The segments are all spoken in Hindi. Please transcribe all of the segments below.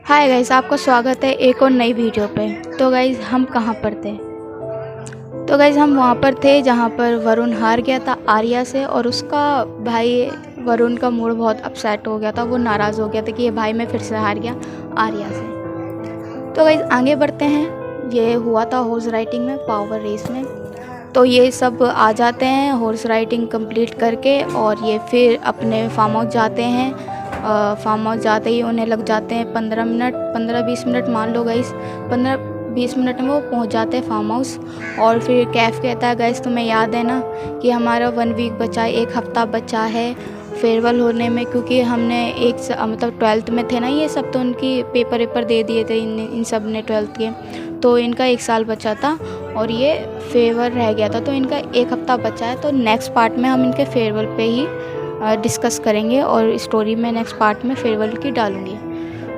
हाय गाइस, आपका स्वागत है एक और नई वीडियो पे। तो गाइस हम कहाँ पर थे? तो गाइस हम वहाँ पर थे जहाँ पर वरुण हार गया था आर्या से, और उसका भाई वरुण का मूड बहुत अपसेट हो गया था। वो नाराज़ हो गया था कि ये भाई मैं फिर से हार गया आर्या से। तो गाइस आगे बढ़ते हैं। ये हुआ था हॉर्स राइडिंग में, पावर रेस में। तो ये सब आ जाते हैं हॉर्स राइडिंग कंप्लीट करके, और ये फिर अपने फार्म हाउस जाते हैं। फार्म हाउस जाते ही उन्हें लग जाते हैं 15-20 मिनट, मान लो गाइस 15-20 मिनट में वो पहुंच जाते हैं फार्म हाउस। और फिर कैफ कहता है गाइस तुम्हें याद है ना कि हमारा 1 वीक बचा है, 1 हफ्ता बचा है फेयरवेल होने में, क्योंकि हमने मतलब 12th में थे ना ये सब, तो उनकी पेपर दे दिए थे इन सब ने 12th के। तो इनका 1 साल बचा था और ये फेयरवेल रह गया था, तो इनका 1 हफ्ता बचा है। तो नेक्स्ट पार्ट में हम इनके फेयरवेल पे ही डिस्कस करेंगे, और स्टोरी में नेक्स्ट पार्ट में फेयरवेल की डालूँगी।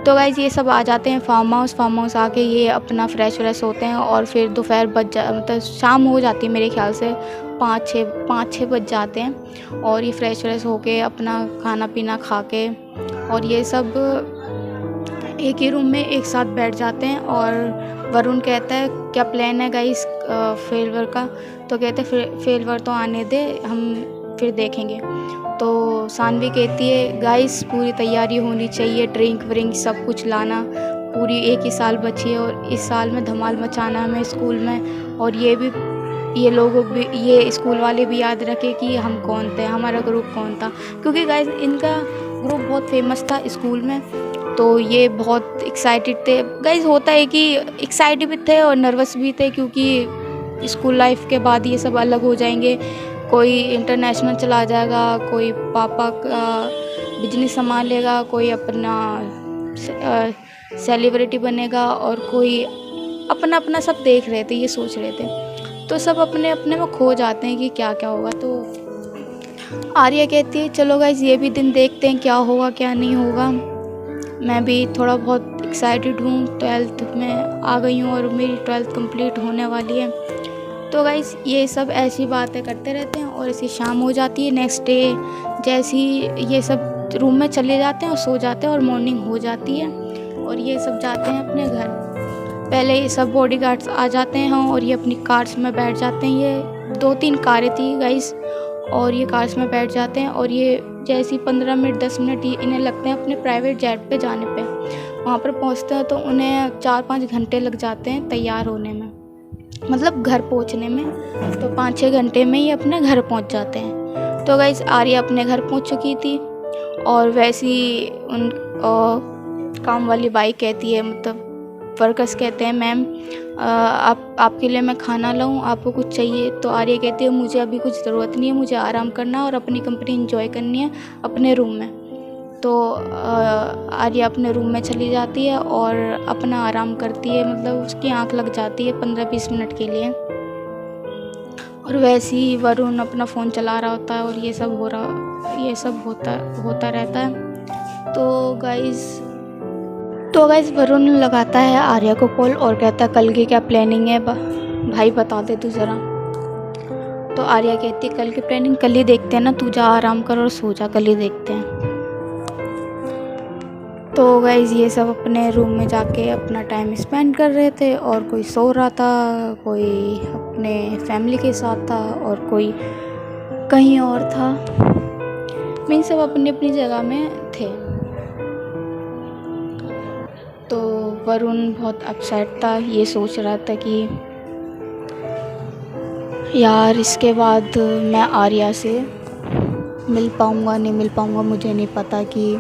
तो गाइज़ ये सब आ जाते हैं फार्म हाउस आके ये अपना फ्रेश होते हैं, और फिर दोपहर मतलब शाम हो जाती है मेरे ख्याल से 5-6 बज जाते हैं। और ये फ्रेश होके अपना खाना पीना खा के, और ये सब एक ही रूम में एक साथ बैठ जाते हैं। और वरुण कहता है क्या प्लान है गाइस फेयरवेल का? तो कहते हैं फेयरवेल तो आने दे, हम फिर देखेंगे। तो सानवी कहती है गाइस पूरी तैयारी होनी चाहिए, ड्रिंक व्रिंक सब कुछ लाना, पूरी 1 ही साल बची है और इस साल में धमाल मचाना हमें स्कूल में। और ये लोग भी, ये स्कूल वाले भी याद रखे कि हम कौन थे, हमारा ग्रुप कौन था, क्योंकि गाइस इनका ग्रुप बहुत फेमस था स्कूल में। तो ये बहुत एक्साइटेड थे गाइस। होता है कि एक्साइटेड भी थे और नर्वस भी थे, क्योंकि स्कूल लाइफ के बाद ये सब अलग हो जाएंगे। कोई इंटरनेशनल चला जाएगा, कोई पापा का बिजनेस संभालेगा, कोई अपना सेलिब्रिटी बनेगा, और कोई अपना अपना सब देख रहे थे, ये सोच रहे थे। तो सब अपने अपने में खो जाते हैं कि क्या क्या होगा। तो आर्या कहती है चलो गाइस ये भी दिन देखते हैं क्या होगा क्या नहीं होगा। मैं भी थोड़ा बहुत एक्साइटेड हूँ, 12th में आ गई हूँ और मेरी 12th कंप्लीट होने वाली है। तो गाइस ये सब ऐसी बातें करते रहते हैं, और ऐसी शाम हो जाती है। नेक्स्ट डे जैसे ही ये सब रूम में चले जाते हैं और सो जाते हैं, और मॉर्निंग हो जाती है और ये सब जाते हैं अपने घर। पहले ये सब बॉडीगार्ड्स आ जाते हैं और ये अपनी कार्स में बैठ जाते हैं। ये 2-3 कारें थी गाइस, और ये कार्स में बैठ जाते हैं। और ये जैसे ही 15 मिनट 10 मिनट इन्हें लगते हैं अपने प्राइवेट जेट पे जाने पे। वहाँ पर पहुँचते हैं तो उन्हें 4-5 घंटे लग जाते हैं तैयार होने में, मतलब घर पहुँचने में। तो 5-6 घंटे में ही अपने घर पहुँच जाते हैं। तो गाइस आर्या अपने घर पहुँच चुकी थी, और वैसी उन काम वाली बाई कहती है, मतलब वर्कर्स कहते हैं मैम आपके लिए मैं खाना लाऊं, आपको कुछ चाहिए? तो आर्या कहती है मुझे अभी कुछ ज़रूरत नहीं है, मुझे आराम करना और अपनी कंपनी एंजॉय करनी है अपने रूम में। तो आर्या अपने रूम में चली जाती है और अपना आराम करती है, मतलब उसकी आंख लग जाती है 15-20 मिनट के लिए। और वैसे ही वरुण अपना फ़ोन चला रहा होता है, और ये सब होता रहता है। तो गाइस वरुण लगाता है आर्या को कॉल और कहता है कल की क्या प्लानिंग है भाई बता दे तू ज़रा। तो आर्या कहती है कल की प्लानिंग कल ही देखते हैं ना, तू जा आराम कर और सो जा, कल ही देखते हैं। तो गाइस ये सब अपने रूम में जाके अपना टाइम स्पेंड कर रहे थे, और कोई सो रहा था, कोई अपने फैमिली के साथ था, और कोई कहीं और था। मीन सब अपनी अपनी जगह में थे। तो वरुण बहुत अपसेट था, ये सोच रहा था कि यार इसके बाद मैं आर्या से मिल पाऊँगा नहीं मिल पाऊँगा, मुझे नहीं पता कि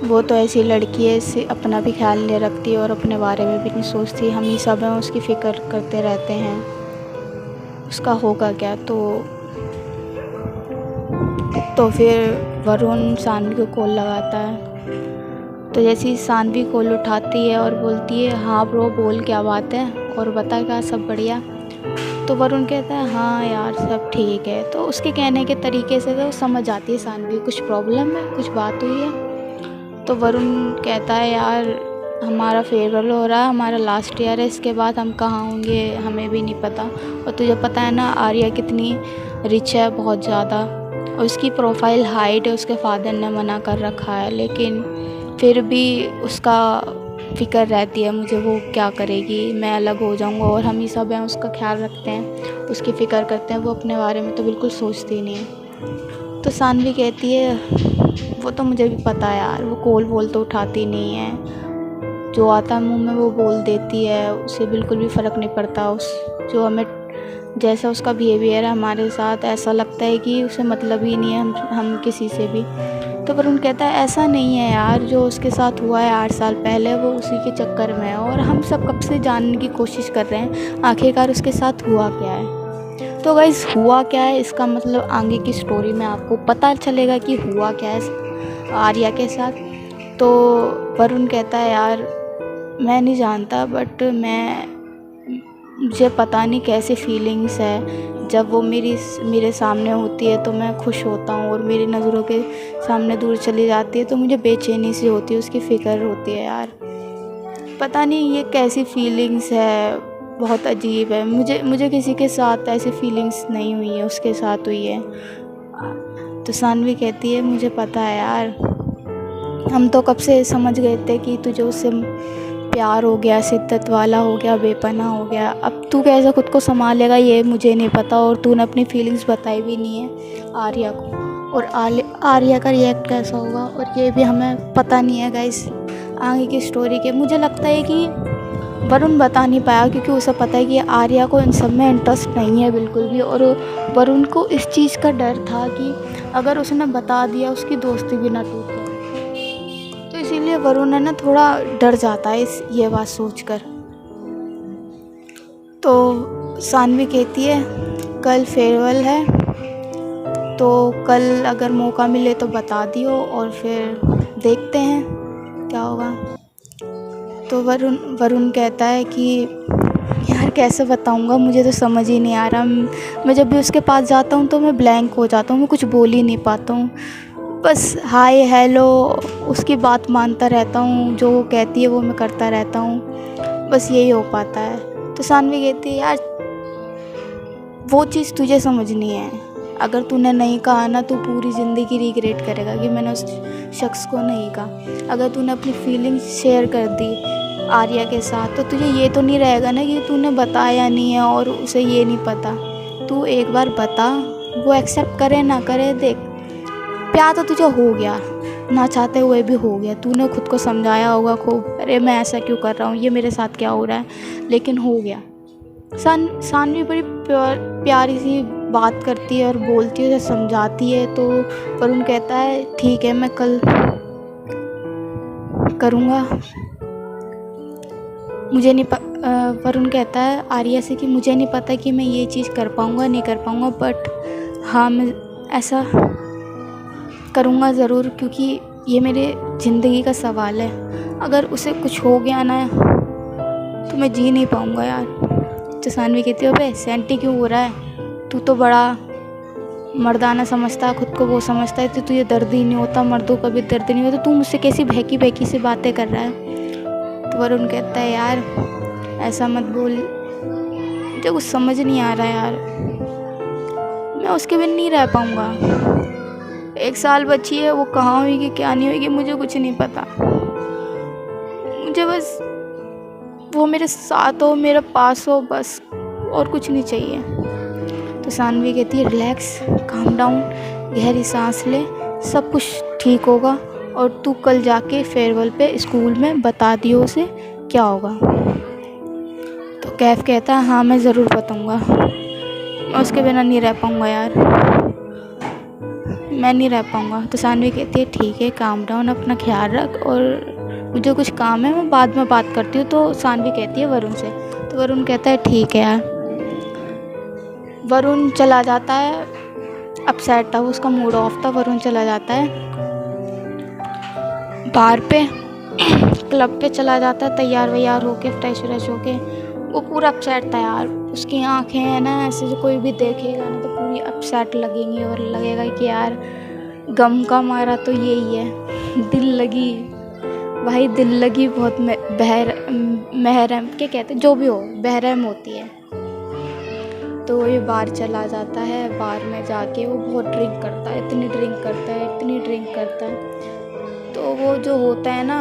वो तो ऐसी लड़की है, इससे अपना भी ख्याल नहीं रखती और अपने बारे में भी नहीं सोचती। हम ही सब हैं उसकी फ़िक्र करते रहते हैं, उसका होगा क्या। तो फिर वरुण सानवी को कॉल लगाता है। तो जैसे ही सानवी कॉल उठाती है और बोलती है हाँ ब्रो बोल क्या बात है, और बता क्या सब बढ़िया? तो वरुण कहता है हाँ यार सब ठीक है। तो उसके कहने के तरीके से तो समझ आती है सानवी कुछ प्रॉब्लम है, कुछ बात हुई है। तो वरुण कहता है यार हमारा फेयरवेल हो रहा है, हमारा लास्ट ईयर है, इसके बाद हम कहाँ होंगे हमें भी नहीं पता। और तुझे पता है ना आर्या कितनी रिच है, बहुत ज़्यादा, और उसकी प्रोफाइल हाइट है, उसके फादर ने मना कर रखा है, लेकिन फिर भी उसका फ़िक्र रहती है मुझे, वो क्या करेगी, मैं अलग हो जाऊँगा, और हम ही सब हैं उसका ख्याल रखते हैं, उसकी फ़िक्र करते हैं, वो अपने बारे में तो बिल्कुल सोचती ही नहीं है। तो सानवी कहती है वो तो मुझे भी पता है यार, वो कॉल वॉल तो उठाती नहीं है, जो आता है मुँह में वो बोल देती है, उसे बिल्कुल भी फ़र्क नहीं पड़ता। उस जो हमें जैसा उसका बिहेवियर है हमारे साथ, ऐसा लगता है कि उसे मतलब ही नहीं है हम किसी से भी। तो वरुण कहता है ऐसा नहीं है यार, जो उसके साथ हुआ है 8 साल पहले वो उसी के चक्कर में है, और हम सब कब से जानने की कोशिश कर रहे हैं आखिरकार उसके साथ हुआ क्या है। तो गाइस हुआ क्या है इसका मतलब आगे की स्टोरी में आपको पता चलेगा कि हुआ क्या है आर्या के साथ। तो वरुण कहता है यार मैं नहीं जानता, बट मुझे पता नहीं कैसी फीलिंग्स है, जब वो मेरे सामने होती है तो मैं खुश होता हूँ, और मेरी नज़रों के सामने दूर चली जाती है तो मुझे बेचैनी सी होती है, उसकी फ़िक्र होती है यार। पता नहीं ये कैसी फीलिंग्स है, बहुत अजीब है। मुझे किसी के साथ ऐसी फीलिंग्स नहीं हुई है, उसके साथ हुई है। तो सानवी कहती है मुझे पता है यार, हम तो कब से समझ गए थे कि तुझे उससे प्यार हो गया, शिद्दत वाला हो गया, बेपनाह हो गया। अब तू कैसे खुद को संभालेगा ये मुझे नहीं पता, और तूने अपनी फीलिंग्स बताई भी नहीं है आर्या को, और आर्या का रिएक्ट कैसा होगा और ये भी हमें पता नहीं है गाइस आगे की स्टोरी के। मुझे लगता है कि वरुण बता नहीं पाया क्योंकि उसे पता है कि आर्या को इन सब में इंटरेस्ट नहीं है बिल्कुल भी, और वरुण को इस चीज़ का डर था कि अगर उसने बता दिया उसकी दोस्ती भी ना टूट जाए, तो इसीलिए वरुण है ना थोड़ा डर जाता है ये बात सोचकर। तो सानवी कहती है कल फेयरवेल है, तो कल अगर मौका मिले तो बता दियो, और फिर देखते हैं क्या होगा। तो वरुण कहता है कि यार कैसे बताऊंगा, मुझे तो समझ ही नहीं आ रहा। मैं जब भी उसके पास जाता हूँ तो मैं ब्लैंक हो जाता हूँ, मैं कुछ बोल ही नहीं पाता हूँ, बस हाय हेलो उसकी बात मानता रहता हूँ, जो वो कहती है वो मैं करता रहता हूँ, बस यही हो पाता है। तो सानवी कहती है यार वो चीज़ तुझे समझनी है, अगर तूने नहीं कहा ना तो पूरी ज़िंदगी रिग्रेट करेगा कि मैंने उस शख्स को नहीं कहा। अगर तूने अपनी फीलिंग्स शेयर कर दी आर्या के साथ तो तुझे ये तो नहीं रहेगा ना कि तूने बताया नहीं है और उसे ये नहीं पता। तू एक बार बता, वो एक्सेप्ट करे ना करे, देख प्यार तो तुझे हो गया, ना चाहते हुए भी हो गया। तूने खुद को समझाया होगा खूब, अरे मैं ऐसा क्यों कर रहा हूँ, ये मेरे साथ क्या हो रहा है, लेकिन हो गया। सानवी बड़ी प्यारी सी बात करती है और बोलती है, समझाती है। तो वरुण कहता है ठीक है मैं कल करूँगा। मुझे नहीं वरुण कहता है आर्या से कि मुझे नहीं पता कि मैं ये चीज़ कर पाऊँगा नहीं कर पाऊँगा, बट हाँ मैं ऐसा करूँगा ज़रूर, क्योंकि ये मेरे ज़िंदगी का सवाल है। अगर उसे कुछ हो गया ना तो मैं जी नहीं पाऊँगा यार। तो सानवी कहती है अबे सेंटी क्यों हो रहा है, तू तो बड़ा मर्दाना समझता है खुद को, वो समझता है तो तुझे दर्द ही नहीं होता, मर्दों का भी दर्द नहीं होता, तू मुझसे कैसी बहकी बहकी से बातें कर रहा है। तो वरुण कहता है यार ऐसा मत बोल, मुझे कुछ समझ नहीं आ रहा यार, मैं उसके बिन नहीं रह पाऊँगा। 1 साल बची है, वो कहाँ होगी क्या नहीं होगी मुझे कुछ नहीं पता, मुझे बस वो मेरे साथ हो, मेरे पास हो, बस और कुछ नहीं चाहिए। तो सानवी कहती है रिलैक्स, काम डाउन, गहरी सांस ले, सब कुछ ठीक होगा, और तू कल जाके फेयरवेल पे स्कूल में बता दियो उसे क्या होगा। तो कैफ कहता है हाँ मैं ज़रूर बताऊँगा, मैं उसके बिना नहीं रह पाऊँगा यार, मैं नहीं रह पाऊँगा। तो सानवी कहती है ठीक है काम डाउन, अपना ख्याल रख, और मुझे कुछ काम है मैं बाद में बात करती हूँ। तो सानवी कहती है वरुण से। तो वरुण कहता है ठीक है यार। वरुण चला जाता है, अपसेट था, उसका मूड ऑफ था, वरुण चला जाता है बार पे क्लब पे चला जाता है, तैयार वैयार होके फ्रेश व्रेश होके। वो पूरा अपसेट था यार, उसकी आँखें हैं ना ऐसे, जो कोई भी देखेगा ना तो पूरी अपसेट लगेंगी और लगेगा कि यार गम का मारा तो यही है, दिल लगी भाई, दिल लगी बहुत महरम क्या कहते हैं, जो भी हो बहरम होती है। तो ये बार चला जाता है, बार में जाके वो बहुत ड्रिंक करता है, इतनी ड्रिंक करता है, इतनी ड्रिंक करता है। तो तो वो जो होता है ना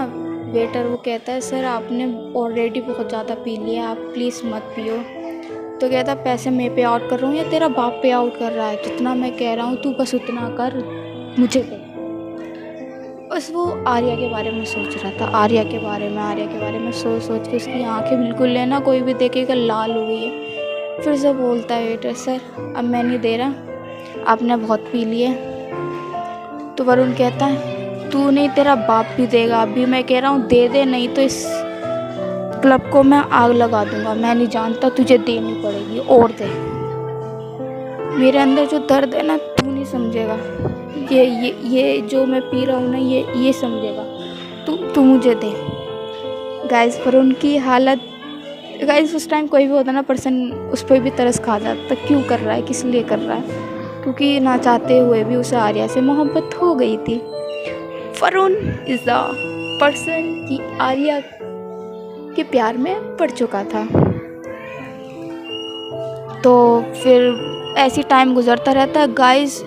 वेटर, वो कहता है सर आपने ऑलरेडी बहुत ज़्यादा पी लिया, आप प्लीज़ मत पियो। तो कहता है पैसे मैं पे आउट कर रहा हूँ या तेरा बाप पे आउट कर रहा है, जितना मैं कह रहा हूँ तू बस उतना कर, मुझे दे। बस वो आर्या के बारे में सोच रहा था, आर्या के बारे में सोच सोच के उसकी आंखें बिल्कुल लेना कोई भी देखेगा लाल हो गई है। फिर से बोलता है वेटर सर अब मैं नहीं दे रहा, आपने बहुत पी लिए। तो वरुण कहता है तू नहीं तेरा बाप भी देगा, अभी मैं कह रहा हूँ दे दे, नहीं तो इस क्लब को मैं आग लगा दूंगा, मैं नहीं जानता, तुझे देनी पड़ेगी और दे। मेरे अंदर जो दर्द है ना तू नहीं समझेगा, ये जो मैं पी रहा हूँ ना ये समझेगा, तू मुझे दे। गाइस वरुण की हालत, गाइस उस टाइम कोई भी होता ना पर्सन उस पर भी तरस खा जाता, क्यों कर रहा है, किस लिए कर रहा है, क्योंकि ना चाहते हुए भी उसे आर्या से मोहब्बत हो गई थी। वरुण इज़ द पर्सन कि आर्या के प्यार में पड़ चुका था। तो फिर ऐसी टाइम गुजरता रहता है गाइस,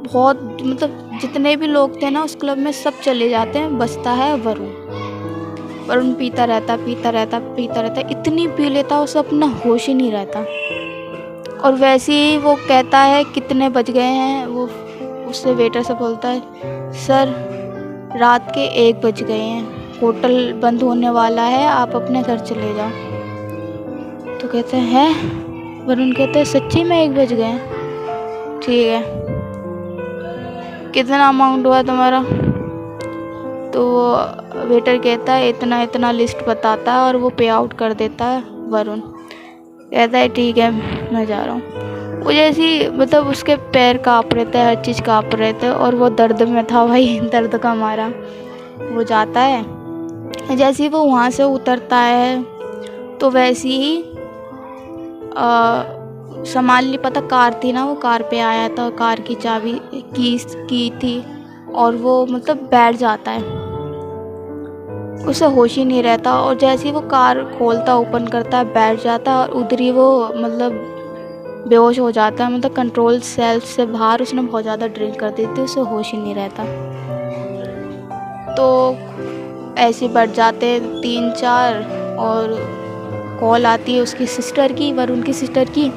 बहुत मतलब जितने भी लोग थे ना उस क्लब में सब चले जाते हैं, बचता है वरुण। वरुण पीता रहता, इतनी पी लेता उसे अपना होश ही नहीं रहता। और वैसे ही वो कहता है कितने बज गए हैं, वो उससे वेटर से बोलता है सर रात के 1 बज गए हैं, होटल बंद होने वाला है, आप अपने घर चले जाओ। तो कहते हैं वरुण कहते हैं सच्ची में 1 बज गए? ठीक है, कितना अमाउंट हुआ तुम्हारा? तो वो वेटर कहता है इतना इतना लिस्ट बताता है और वो पे आउट कर देता है। वरुण कहता है ठीक है मैं जा रहा हूँ। वो जैसी मतलब उसके पैर काँप रहे थे, हर चीज़ काँप रहे थे और वो दर्द में था भाई, दर्द का मारा वो जाता है। जैसे ही वो वहाँ से उतरता है तो वैसे ही सामान नहीं पता, कार थी ना, वो कार पे आया था, कार की चाबी की थी और वो मतलब बैठ जाता है, उसे होश ही नहीं रहता। और जैसे ही वो कार खोलता ओपन करता है बैठ जाता है और उधर ही वो मतलब बेहोश हो जाता है, मतलब कंट्रोल सेल्फ से बाहर, उसने बहुत ज़्यादा ड्रिंक कर दी थी, उसे होश ही नहीं रहता। तो ऐसे बढ़ जाते हैं 3-4 और कॉल आती है उसकी सिस्टर की, वरुण की सिस्टर की।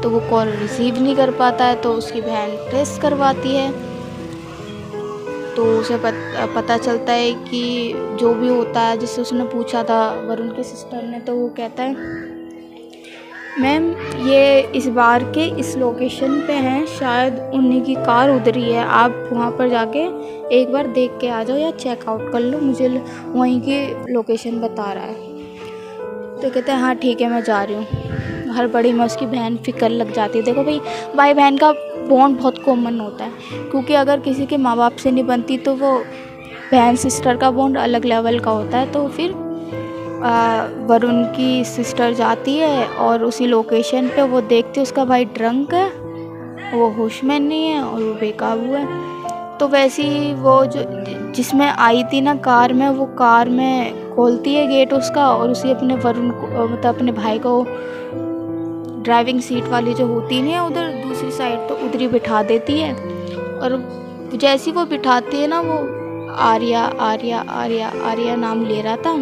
तो वो कॉल रिसीव नहीं कर पाता है तो उसकी बहन ट्रेस करवाती है। तो उसे पता चलता है कि जो भी होता है, जिससे उसने पूछा था वरुण की सिस्टर ने, तो वो कहता है मैम ये इस बार के इस लोकेशन पे हैं, शायद उन्हीं की कार उधरी है, आप वहाँ पर जाके एक बार देख के आ जाओ या चेकआउट कर लो, मुझे वहीं की लोकेशन बता रहा है। तो कहते हैं हाँ ठीक है मैं जा रही हूँ। हर बड़ी में उसकी बहन फिक्र लग जाती है। देखो भाई बहन का बॉन्ड बहुत कॉमन होता है, क्योंकि अगर किसी के माँ बाप से नहीं बनती तो वो बहन सिस्टर का बॉन्ड अलग लेवल का होता है। तो फिर वरुण की सिस्टर जाती है और उसी लोकेशन पे वो देखती है उसका भाई ड्रंक है, वो होश में नहीं है और वो बेकाबू है। तो वैसे ही वो जो जिसमें आई थी ना कार में, वो कार में खोलती है गेट उसका और उसी अपने वरुण को मतलब अपने भाई को ड्राइविंग सीट वाली जो होती नहीं है उधर दूसरी साइड, तो उधर ही बिठा देती है। और जैसी वो बिठाती है ना, वो आर्या आर्या आर्या आर्या नाम ले रहा था।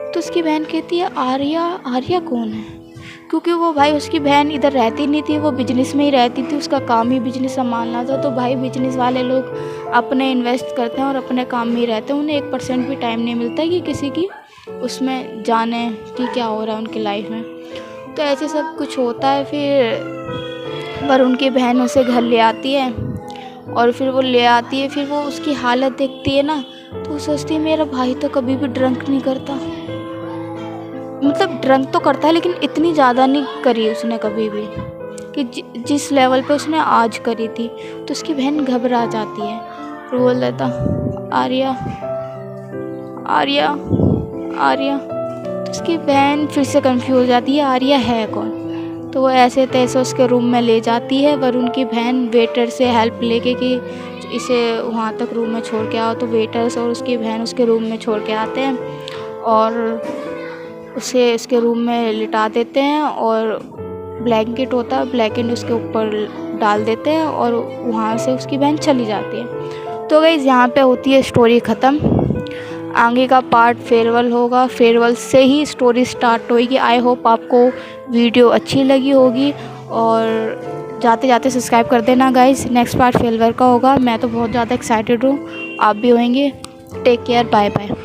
तो उसकी बहन कहती है आर्या कौन है, क्योंकि वो भाई उसकी बहन इधर रहती नहीं थी, वो बिजनेस में ही रहती थी, उसका काम ही बिजनेस संभालना था। तो भाई बिजनेस वाले लोग अपने इन्वेस्ट करते हैं और अपने काम में ही रहते हैं, उन्हें 1% भी टाइम नहीं मिलता कि किसी की उसमें जाने कि क्या हो रहा है उनकी लाइफ में। तो ऐसे सब कुछ होता है। फिर वरुण की बहन उसे घर ले आती है और फिर वो ले आती है, फिर वो उसकी हालत देखती है ना तो वो सोचती है मेरा भाई तो कभी भी ड्रंक नहीं करता, मतलब ड्रंक तो करता है लेकिन इतनी ज़्यादा नहीं करी उसने कभी भी कि जिस लेवल पे उसने आज करी थी। तो उसकी बहन घबरा जाती है और बोल देता आर्या आर्या आर्या। तो उसकी बहन फिर से कंफ्यूज हो जाती है आर्या है कौन। तो वो ऐसे तैसे उसके रूम में ले जाती है वरुण की बहन, वेटर से हेल्प लेके कि इसे वहाँ तक रूम में छोड़ के आओ। तो वेटर्स और उसकी बहन उसके रूम में छोड़ के आते हैं और उसे उसके रूम में लिटा देते हैं और ब्लैंकेट होता है, ब्लैंकेट उसके ऊपर डाल देते हैं और वहाँ से उसकी बहन चली जाती है। तो गाइज़ यहाँ पे होती है स्टोरी ख़त्म। आगे का पार्ट फेयरवेल होगा, फेयरवेल से ही स्टोरी स्टार्ट होगी। आई होप आपको वीडियो अच्छी लगी होगी और जाते जाते सब्सक्राइब कर देना गाइज़। नेक्स्ट पार्ट फेयरवेल का होगा। मैं तो बहुत ज़्यादा एक्साइटेड हूँ, आप भी होंगे। Take care, bye bye.